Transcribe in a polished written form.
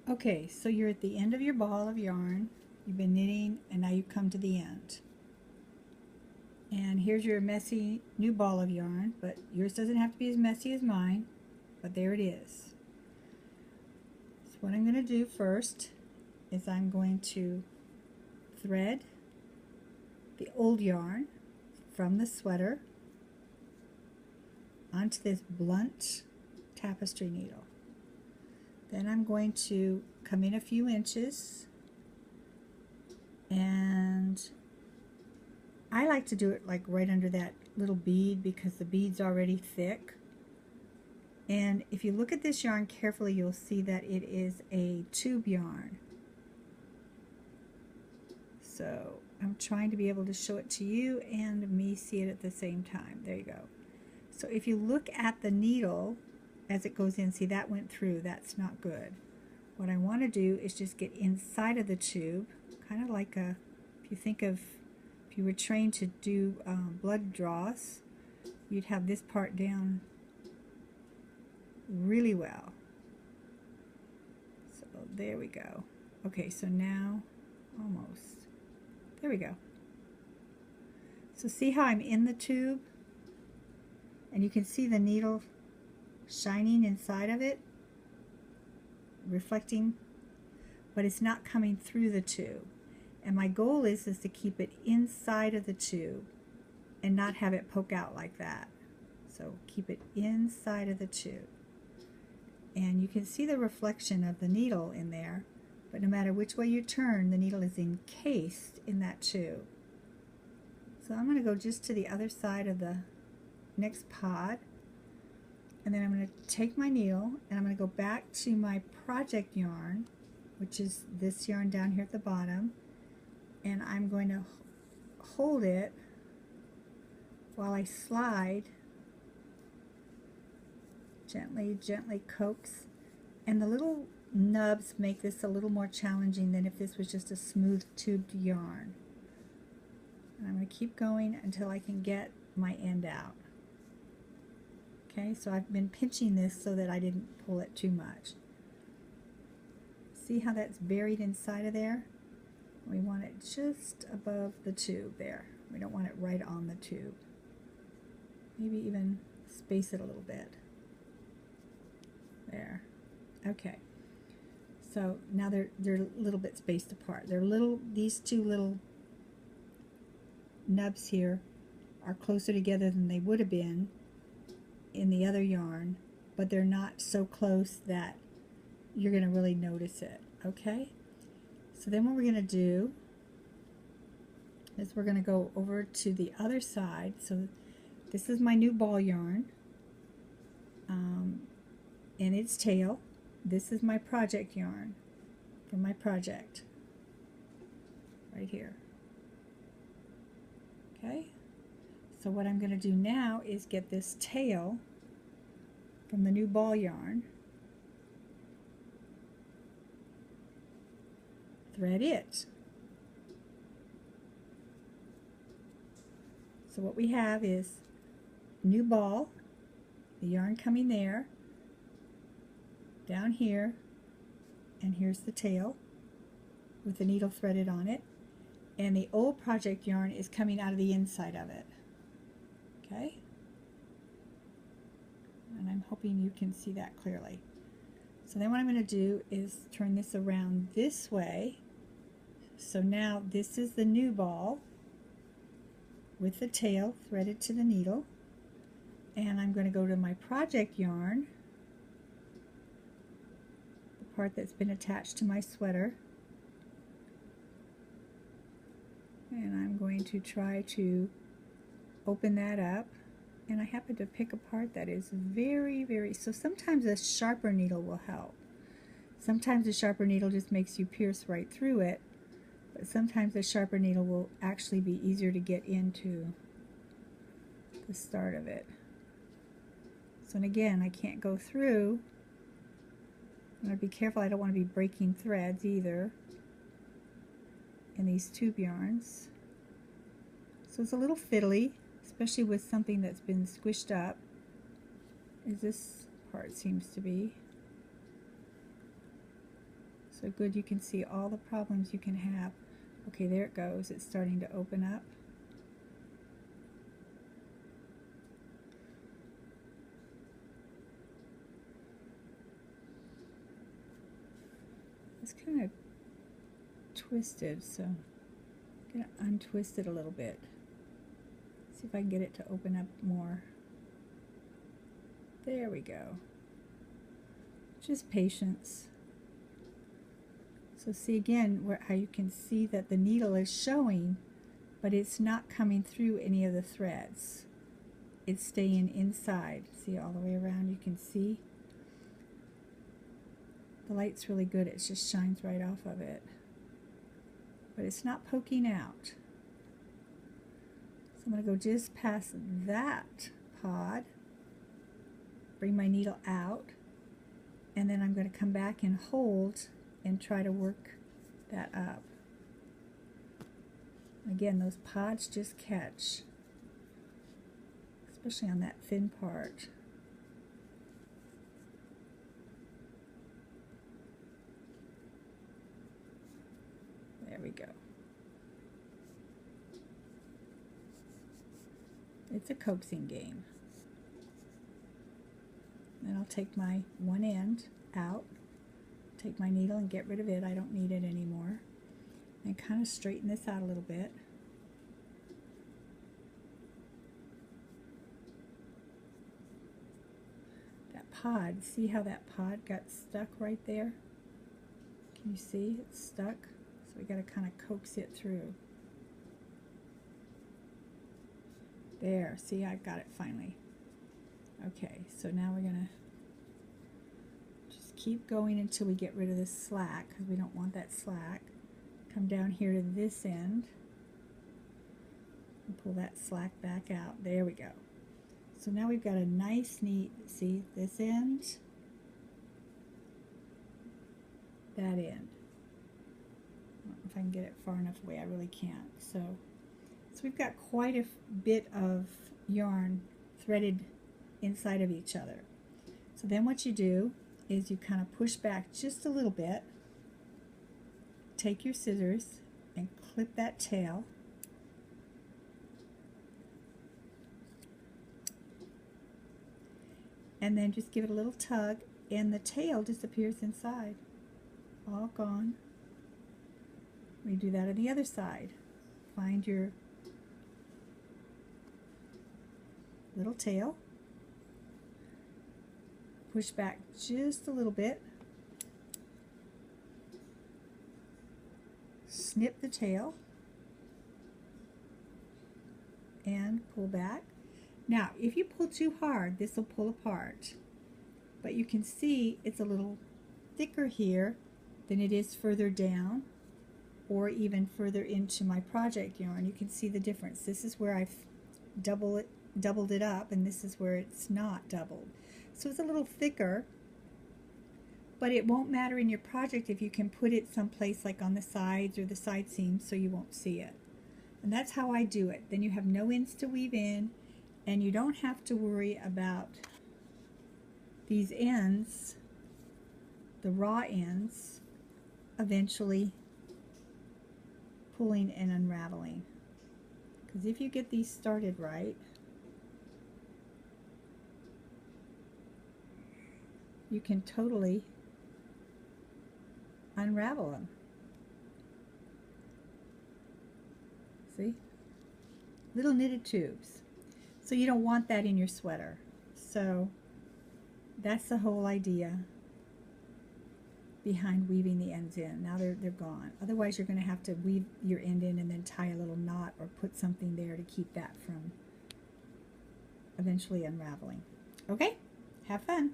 Okay, so you're at the end of your ball of yarn. You've been knitting and now you come to the end. And here's your messy new ball of yarn, but yours doesn't have to be as messy as mine, but there it is. So what I'm going to do first is I'm going to thread the old yarn from the sweater onto this blunt tapestry needle. Then I'm going to come in a few inches, and I like to do it like right under that little bead because the bead's already thick. And if you look at this yarn carefully, you'll see that it is a tube yarn. So I'm trying to be able to show it to you and me see it at the same time. There you go. So if you look at the needle as it goes in, see that went through, that's not good. What I want to do is just get inside of the tube, kind of like a, if you think of, if you were trained to do blood draws, you'd have this part down really well. So there we go. Okay, so now almost, there we go. So see how I'm in the tube and you can see the needle shining inside of it, reflecting, but it's not coming through the tube. And my goal is to keep it inside of the tube and not have it poke out like that. So keep it inside of the tube. And you can see the reflection of the needle in there, but no matter which way you turn, the needle is encased in that tube. So I'm going to go just to the other side of the next pod. And then I'm going to take my needle and I'm going to go back to my project yarn, which is this yarn down here at the bottom, and I'm going to hold it while I slide, gently, gently coax, and the little nubs make this a little more challenging than if this was just a smooth tubed yarn. And I'm going to keep going until I can get my end out. Okay, so I've been pinching this so that I didn't pull it too much. See how that's buried inside of there? We want it just above the tube there. We don't want it right on the tube. Maybe even space it a little bit. There. Okay. So now they're a little bit spaced apart. They're little, these two little nubs here are closer together than they would have been in the other yarn, but they're not so close that you're going to really notice it. Okay, so then what we're going to do is we're going to go over to the other side. So this is my new ball yarn and its tail. This is my project yarn from my project right here. Okay, so what I'm going to do now is get this tail from the new ball yarn, thread it. So what we have is new ball, the yarn coming there, down here, and here's the tail with the needle threaded on it, and the old project yarn is coming out of the inside of it. Okay, and I'm hoping you can see that clearly. So then what I'm going to do is turn this around this way. So now this is the new ball with the tail threaded to the needle, and I'm going to go to my project yarn, the part that's been attached to my sweater, and I'm going to try to open that up, and I happen to pick a part that is very, so sometimes a sharper needle will help. Sometimes a sharper needle just makes you pierce right through it, but sometimes a sharper needle will actually be easier to get into the start of it. So, and again, I can't go through. I'm going to be careful, I don't want to be breaking threads either in these tube yarns. So it's a little fiddly, especially with something that's been squished up, as this part seems to be. So good, you can see all the problems you can have. Okay, there it goes. It's starting to open up. It's kind of twisted, so I'm going to untwist it a little bit. See if I can get it to open up more. There we go. Just patience. So see again how you can see that the needle is showing, but it's not coming through any of the threads. It's staying inside. See all the way around, you can see. The light's really good, it just shines right off of it. But it's not poking out. So I'm going to go just past that pod, bring my needle out, and then I'm going to come back and hold and try to work that up. Again, those pods just catch, especially on that thin part. There we go. It's a coaxing game. Then I'll take my one end out, take my needle and get rid of it. I don't need it anymore. And kind of straighten this out a little bit. That pod, see how that pod got stuck right there? Can you see it's stuck? So we got to kind of coax it through. There, see, I got it finally. Okay, so now we're going to just keep going until we get rid of this slack, because we don't want that slack. Come down here to this end and pull that slack back out. There we go. So now we've got a nice, neat, see, this end, that end. I don't know if I can get it far enough away. I really can't. So we've got quite a bit of yarn threaded inside of each other. So then what you do is you kind of push back just a little bit, take your scissors and clip that tail, and then just give it a little tug and the tail disappears inside. All gone. We do that on the other side. Find your little tail, push back just a little bit, snip the tail, and pull back. Now, if you pull too hard, this will pull apart, but you can see it's a little thicker here than it is further down or even further into my project yarn. You can see the difference. This is where I've doubled it up, and this is where it's not doubled. So it's a little thicker, but it won't matter in your project if you can put it someplace like on the sides or the side seams so you won't see it. And that's how I do it. Then you have no ends to weave in, and you don't have to worry about these ends, the raw ends, eventually pulling and unraveling. Because if you get these started right, you can totally unravel them. See? Little knitted tubes. So you don't want that in your sweater. So that's the whole idea behind weaving the ends in. Now they're gone. Otherwise you're going to have to weave your end in and then tie a little knot or put something there to keep that from eventually unraveling. Okay? Have fun.